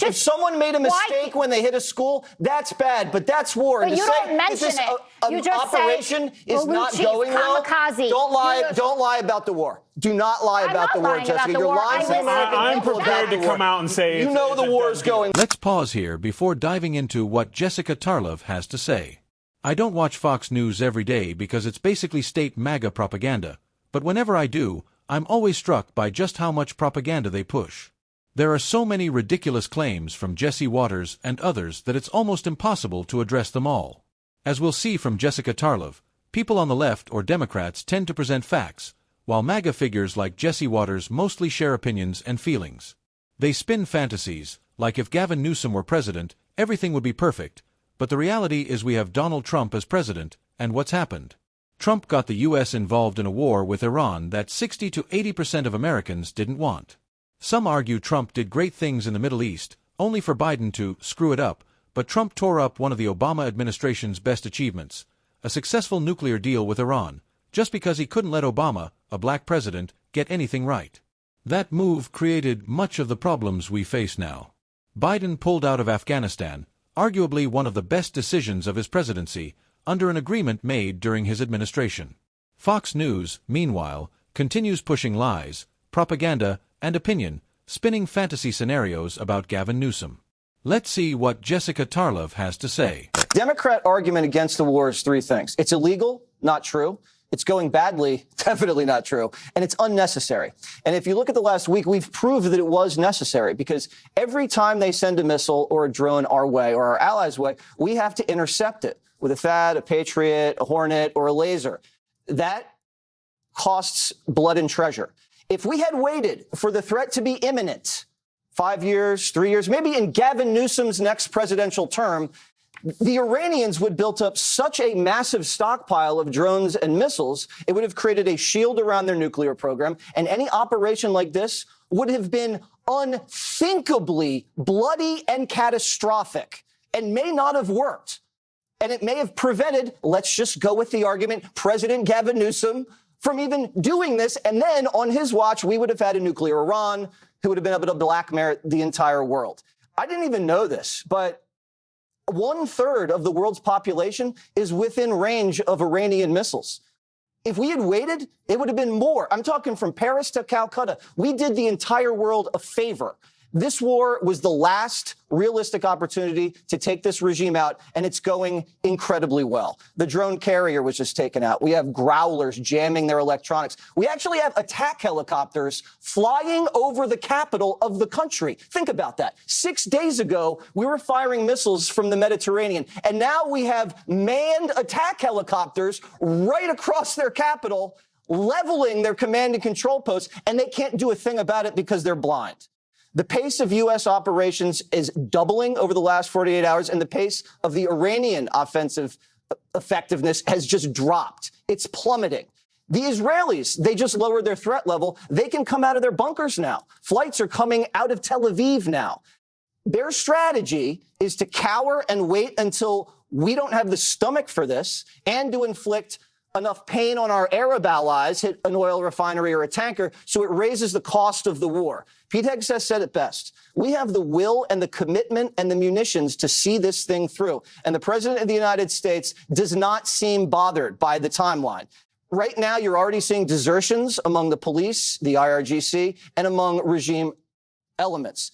If someone made a mistake when they hit a school, that's bad, but that's war. But you don't mention it. You just operation is not going well. Don't lie about the war. Do not lie about the war, Jessica. You're lying to the American people. I'm prepared to come out and say you know the war is going. Let's pause here before diving into what Jessica Tarlov has to say. I don't watch Fox News every day because it's basically state MAGA propaganda, but whenever I do, I'm always struck by just how much propaganda they push. There are so many ridiculous claims from Jesse Waters and others that it's almost impossible to address them all. As we'll see from Jessica Tarlov, people on the left or Democrats tend to present facts, while MAGA figures like Jesse Waters mostly share opinions and feelings. They spin fantasies, like if Gavin Newsom were president, everything would be perfect, but the reality is we have Donald Trump as president, and what's happened? Trump got the U.S. involved in a war with Iran that 60 to 80% of Americans didn't want. Some argue Trump did great things in the Middle East, only for Biden to screw it up, but Trump tore up one of the Obama administration's best achievements, a successful nuclear deal with Iran, just because he couldn't let Obama, a black president, get anything right. That move created much of the problems we face now. Biden pulled out of Afghanistan, arguably one of the best decisions of his presidency, under an agreement made during his administration. Fox News, meanwhile, continues pushing lies, propaganda, and opinion, spinning fantasy scenarios about Gavin Newsom. Let's see what Jessica Tarlov has to say. Democrat argument against the war is three things. It's illegal, not true. It's going badly, definitely not true. And it's unnecessary. And if you look at the last week, we've proved that it was necessary because every time they send a missile or a drone our way or our allies' way, we have to intercept it with a THAAD, a Patriot, a Hornet, or a laser. That costs blood and treasure. If we had waited for the threat to be imminent, 5 years, 3 years, maybe in Gavin Newsom's next presidential term, the Iranians would build up such a massive stockpile of drones and missiles, it would have created a shield around their nuclear program, and any operation like this would have been unthinkably bloody and catastrophic and may not have worked. And it may have prevented, let's just go with the argument, President Gavin Newsom from even doing this. And then on his watch, we would have had a nuclear Iran who would have been able to blackmail the entire world. I didn't even know this, but 1/3 of the world's population is within range of Iranian missiles. If we had waited, it would have been more. I'm talking from Paris to Calcutta. We did the entire world a favor. This war was the last realistic opportunity to take this regime out, and it's going incredibly well. The drone carrier was just taken out. We have growlers jamming their electronics. We actually have attack helicopters flying over the capital of the country. Think about that. 6 days ago, we were firing missiles from the Mediterranean, and now we have manned attack helicopters right across their capital, leveling their command and control posts, and they can't do a thing about it because they're blind. The pace of U.S. operations is doubling over the last 48 hours, and the pace of the Iranian offensive effectiveness has just dropped. It's plummeting. The Israelis, they just lowered their threat level. They can come out of their bunkers now. Flights are coming out of Tel Aviv now. Their strategy is to cower and wait until we don't have the stomach for this and to inflict enough pain on our Arab allies, hit an oil refinery or a tanker, so it raises the cost of the war. Pete Hegseth said it best. We have the will and the commitment and the munitions to see this thing through. And the President of the United States does not seem bothered by the timeline. Right now, you're already seeing desertions among the police, the IRGC, and among regime elements.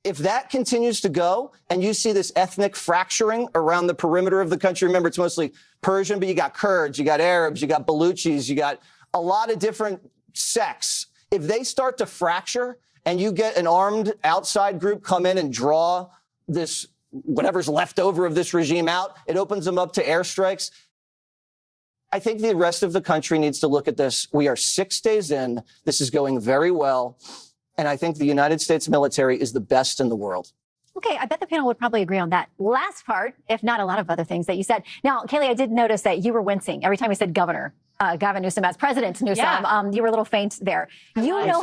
If that continues to go and you see this ethnic fracturing around the perimeter of the country, remember, it's mostly Persian, but you got Kurds, you got Arabs, you got Baluchis, you got a lot of different sects. If they start to fracture and you get an armed outside group come in and draw this, whatever's left over of this regime out, it opens them up to airstrikes. I think the rest of the country needs to look at this. We are 6 days in. This is going very well. And I think the United States military is the best in the world. Okay, I bet the panel would probably agree on that last part, if not a lot of other things that you said. Now, Kayleigh, I did notice that you were wincing every time you said governor. Gavin Newsom as President Newsom. Yeah. You were a little faint there. You know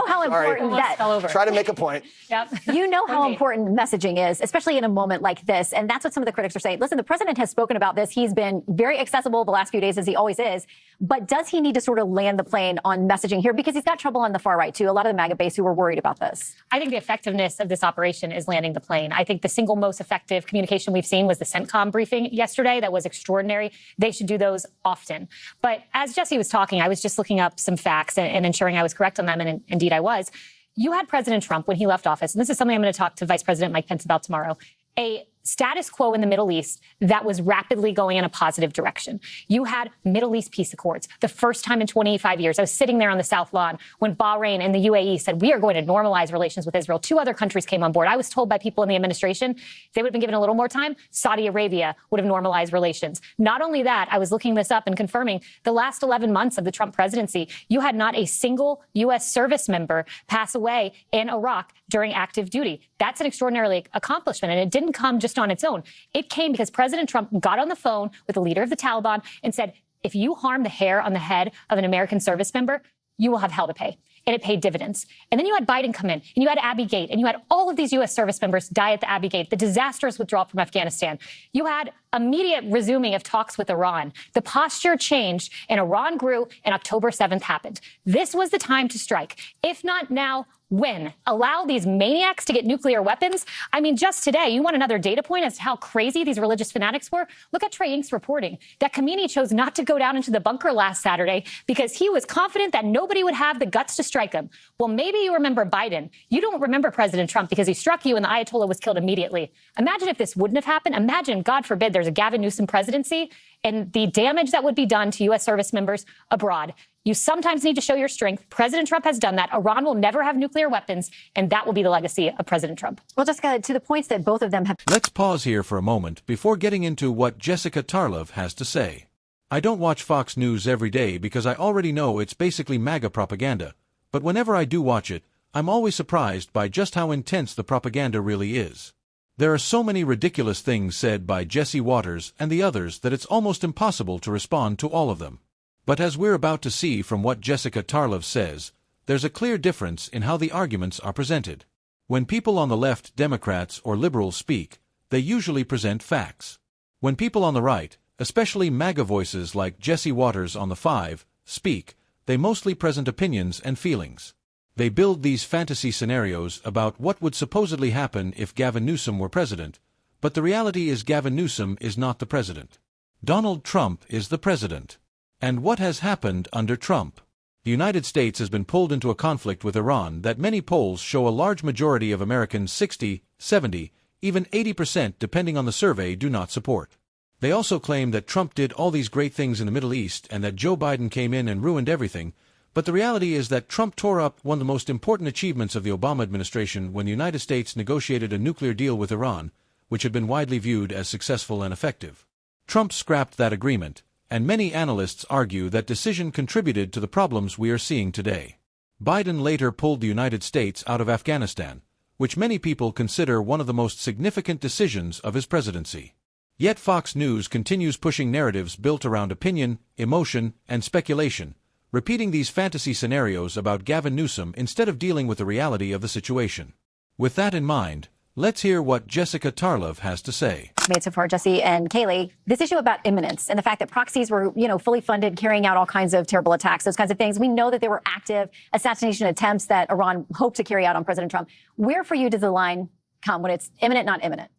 how important that. Fell over. Try to make a point. Yep. You know how important messaging is, especially in a moment like this. And that's what some of the critics are saying. Listen, the president has spoken about this. He's been very accessible the last few days, as he always is. But does he need to sort of land the plane on messaging here? Because he's got trouble on the far right, too. A lot of the MAGA base who are worried about this. I think the effectiveness of this operation is landing the plane. I think the single most effective communication we've seen was the CENTCOM briefing yesterday. That was extraordinary. They should do those often. But as Jesse was talking, I was just looking up some facts and ensuring I was correct on them, and indeed I was. You had President Trump, when he left office, and this is something I'm going to talk to Vice President Mike Pence about tomorrow, a status quo in the Middle East that was rapidly going in a positive direction. You had Middle East peace accords, the first time in 25 years. I was sitting there on the South Lawn when Bahrain and the UAE said, we are going to normalize relations with Israel. 2 other countries came on board. I was told by people in the administration, if they would have been given a little more time, Saudi Arabia would have normalized relations. Not only that, I was looking this up and confirming the last 11 months of the Trump presidency, you had not a single U.S. service member pass away in Iraq during active duty. That's an extraordinary accomplishment. And it didn't come just on its own. It came because President Trump got on the phone with the leader of the Taliban and said, if you harm the hair on the head of an American service member, you will have hell to pay. And it paid dividends. And then you had Biden come in, and you had Abbey Gate, and you had all of these U.S. service members die at the Abbey Gate, the disastrous withdrawal from Afghanistan. You had immediate resuming of talks with Iran. The posture changed, and Iran grew, and October 7th happened. This was the time to strike. If not now, when? Allow these maniacs to get nuclear weapons? I mean, just today, you want another data point as to how crazy these religious fanatics were? Look at Trey Inks reporting that Khamenei chose not to go down into the bunker last Saturday because he was confident that nobody would have the guts to strike him. Well, maybe you remember Biden. You don't remember President Trump because he struck you and the Ayatollah was killed immediately. Imagine if this wouldn't have happened. Imagine, God forbid, there's a Gavin Newsom presidency and the damage that would be done to U.S. service members abroad. You sometimes need to show your strength. President Trump has done that. Iran will never have nuclear weapons, and that will be the legacy of President Trump. Well, Jessica, to the points that both of them have. Let's pause here for a moment before getting into what Jessica Tarlov has to say. I don't watch Fox News every day because I already know it's basically MAGA propaganda, but whenever I do watch it, I'm always surprised by just how intense the propaganda really is. There are so many ridiculous things said by Jesse Waters and the others that it's almost impossible to respond to all of them. But as we're about to see from what Jessica Tarlov says, there's a clear difference in how the arguments are presented. When people on the left, Democrats or liberals, speak, they usually present facts. When people on the right, especially MAGA voices like Jesse Waters on the 5, speak, they mostly present opinions and feelings. They build these fantasy scenarios about what would supposedly happen if Gavin Newsom were president, but the reality is Gavin Newsom is not the president. Donald Trump is the president. And what has happened under Trump? The United States has been pulled into a conflict with Iran that many polls show a large majority of Americans, 60, 70, even 80% depending on the survey, do not support. They also claim that Trump did all these great things in the Middle East and that Joe Biden came in and ruined everything, but the reality is that Trump tore up one of the most important achievements of the Obama administration when the United States negotiated a nuclear deal with Iran, which had been widely viewed as successful and effective. Trump scrapped that agreement, and many analysts argue that decision contributed to the problems we are seeing today. Biden later pulled the United States out of Afghanistan, which many people consider one of the most significant decisions of his presidency. Yet Fox News continues pushing narratives built around opinion, emotion, and speculation, repeating these fantasy scenarios about Gavin Newsom instead of dealing with the reality of the situation. With that in mind, let's hear what Jessica Tarlov has to say. Made so far, Jesse and Kayleigh, this issue about imminence and the fact that proxies were, fully funded, carrying out all kinds of terrible attacks, those kinds of things. We know that there were active assassination attempts that Iran hoped to carry out on President Trump. Where for you does the line come when it's imminent, not imminent?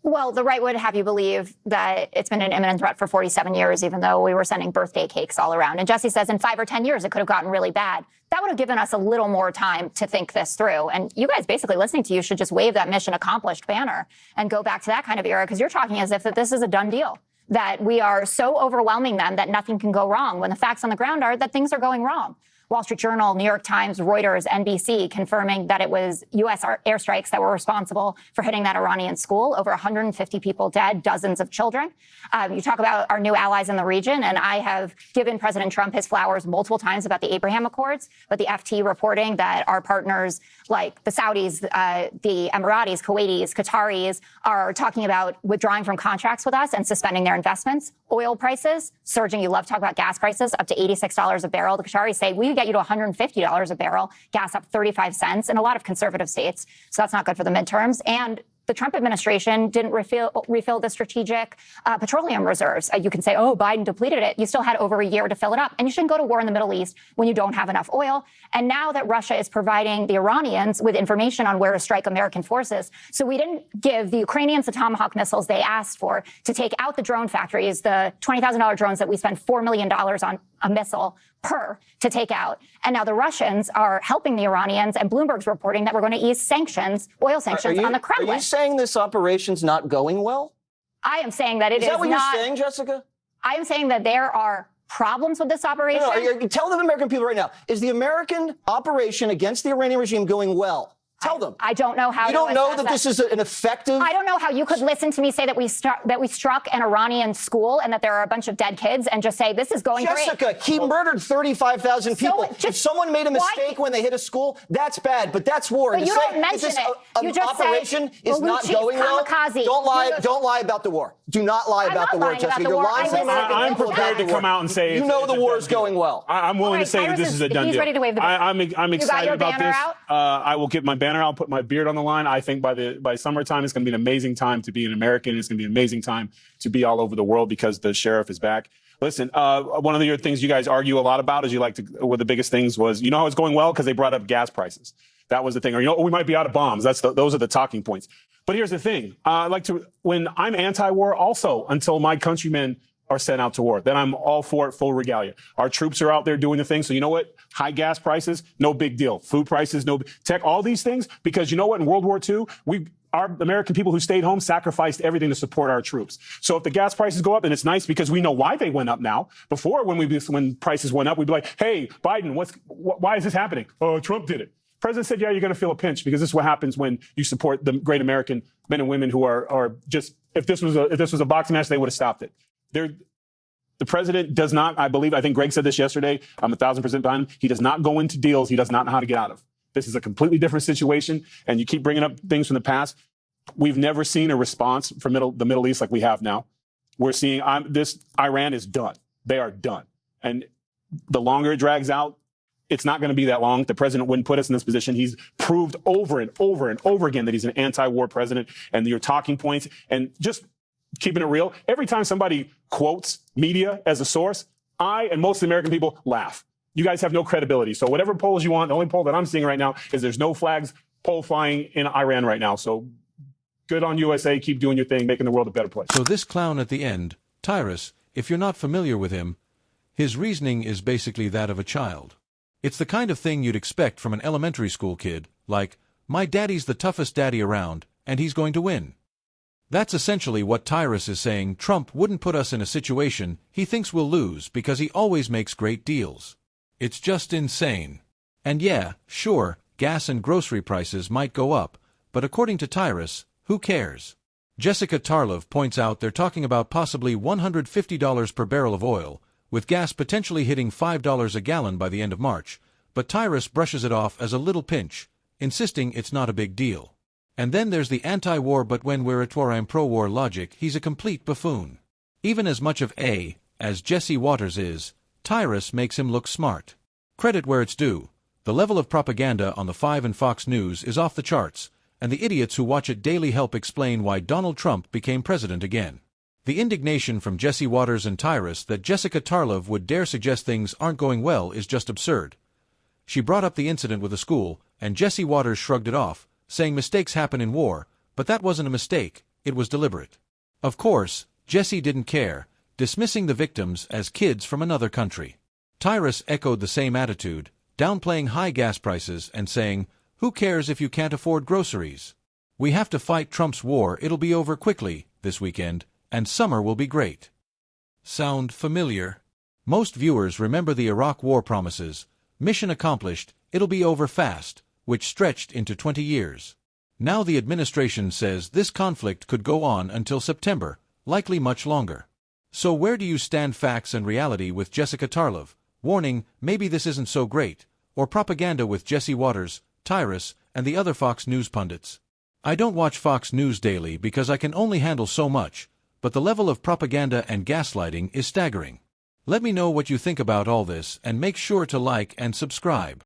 Well, the right would have you believe that it's been an imminent threat for 47 years, even though we were sending birthday cakes all around. And Jesse says in 5 or 10 years, it could have gotten really bad. That would have given us a little more time to think this through. And you guys basically listening to you should just wave that mission accomplished banner and go back to that kind of era, because you're talking as if that this is a done deal, that we are so overwhelming them that nothing can go wrong, when the facts on the ground are that things are going wrong. Wall Street Journal, New York Times, Reuters, NBC confirming that it was U.S. airstrikes that were responsible for hitting that Iranian school. Over 150 people dead, dozens of children. You talk about our new allies in the region, and I have given President Trump his flowers multiple times about the Abraham Accords, but the FT reporting that our partners like the Saudis, the Emiratis, Kuwaitis, Qataris are talking about withdrawing from contracts with us and suspending their investments. Oil prices surging. You love to talk about gas prices up to $86 a barrel. The Qataris say we get you to $150 a barrel, gas up 35 cents in a lot of conservative states. So that's not good for the midterms. And the Trump administration didn't refill the strategic petroleum reserves. You can say, oh, Biden depleted it. You still had over a year to fill it up. And you shouldn't go to war in the Middle East when you don't have enough oil. And now that Russia is providing the Iranians with information on where to strike American forces. So we didn't give the Ukrainians the Tomahawk missiles they asked for to take out the drone factories, the $20,000 drones that we spent $4 million on a missile per to take out. And now the Russians are helping the Iranians, and Bloomberg's reporting that we're going to ease sanctions, oil sanctions on the Kremlin. Are you saying this operation's not going well? I am saying that it is not. Is that what you're saying, Jessica? I am saying that there are problems with this operation. No, tell the American people right now, is the American operation against the Iranian regime going well? Tell them. I don't know how. You don't know that this is an effective. I don't know how you could listen to me say that we struck an Iranian school and that there are a bunch of dead kids and just say this is going great. Jessica, he murdered 35,000 people. If someone made a mistake when they hit a school, that's bad. But that's war. But you don't mention it. You just operation is not going well. Don't lie. Don't lie about the war. Do not lie about the war, Jessica. You're lying. I'm prepared to come out and say you know the war is going well. I'm willing to say that this is a done deal. He's ready to wave the banner. I'm excited about this. Out? I will get my banner. I'll put my beard on the line. I think by summertime, it's going to be an amazing time to be an American. It's going to be an amazing time to be all over the world because the sheriff is back. Listen, one of the things you guys argue a lot about is one of the biggest things was, how it's going well because they brought up gas prices. That was the thing. Or, we might be out of bombs. Those are the talking points. But here's the thing. When I'm anti-war also until my countrymen are sent out to war. Then I'm all for it, full regalia. Our troops are out there doing the thing. So you know what? High gas prices, no big deal. Food prices, no tech, all these things. Because you know what? In World War II, our American people who stayed home sacrificed everything to support our troops. So if the gas prices go up, and it's nice because we know why they went up now. Before, when prices went up, we'd be like, hey, Biden, why is this happening? Oh, Trump did it. President said, yeah, you're going to feel a pinch because this is what happens when you support the great American men and women who are just, if this was a boxing match, they would have stopped it. The president does not, I think Greg said this yesterday, I'm 1,000% behind him. He does not go into deals he does not know how to get out of. This is a completely different situation, and you keep bringing up things from the past. We've never seen a response from the Middle East like we have now. We're seeing Iran is done. They are done. And the longer it drags out, it's not going to be that long. The president wouldn't put us in this position. He's proved over and over and over again that he's an anti-war president, and your talking points, and just keeping it real, every time somebody quotes media as a source, I and most of the American people laugh. You guys have no credibility. So whatever polls you want, the only poll that I'm seeing right now is there's no flags poll flying in Iran right now. So good on USA. Keep doing your thing, making the world a better place. So this clown at the end, Tyrus, if you're not familiar with him, his reasoning is basically that of a child. It's the kind of thing you'd expect from an elementary school kid, like, my daddy's the toughest daddy around, and he's going to win. That's essentially what Tyrus is saying. Trump wouldn't put us in a situation he thinks we'll lose because he always makes great deals. It's just insane. And yeah, sure, gas and grocery prices might go up, but according to Tyrus, who cares? Jessica Tarlov points out they're talking about possibly $150 per barrel of oil, with gas potentially hitting $5 a gallon by the end of March, but Tyrus brushes it off as a little pinch, insisting it's not a big deal. And then there's the anti-war but when we're at war I'm pro-war logic. He's a complete buffoon. Even as much of as Jesse Waters is, Tyrus makes him look smart. Credit where it's due. The level of propaganda on the 5 and Fox News is off the charts, and the idiots who watch it daily help explain why Donald Trump became president again. The indignation from Jesse Waters and Tyrus that Jessica Tarlov would dare suggest things aren't going well is just absurd. She brought up the incident with a school, and Jesse Waters shrugged it off, saying mistakes happen in war, but that wasn't a mistake, it was deliberate. Of course, Jesse didn't care, dismissing the victims as kids from another country. Tyrus echoed the same attitude, downplaying high gas prices and saying, who cares if you can't afford groceries? We have to fight Trump's war. It'll be over quickly this weekend, and summer will be great. Sound familiar? Most viewers remember the Iraq War promises, Mission accomplished, it'll be over fast, which stretched into 20 years. Now the administration says this conflict could go on until September, likely much longer. So where do you stand, facts and reality with Jessica Tarlov? Warning, maybe this isn't so great. Or propaganda with Jesse Watters, Tyrus, and the other Fox News pundits. I don't watch Fox News daily because I can only handle so much, but the level of propaganda and gaslighting is staggering. Let me know what you think about all this and make sure to like and subscribe.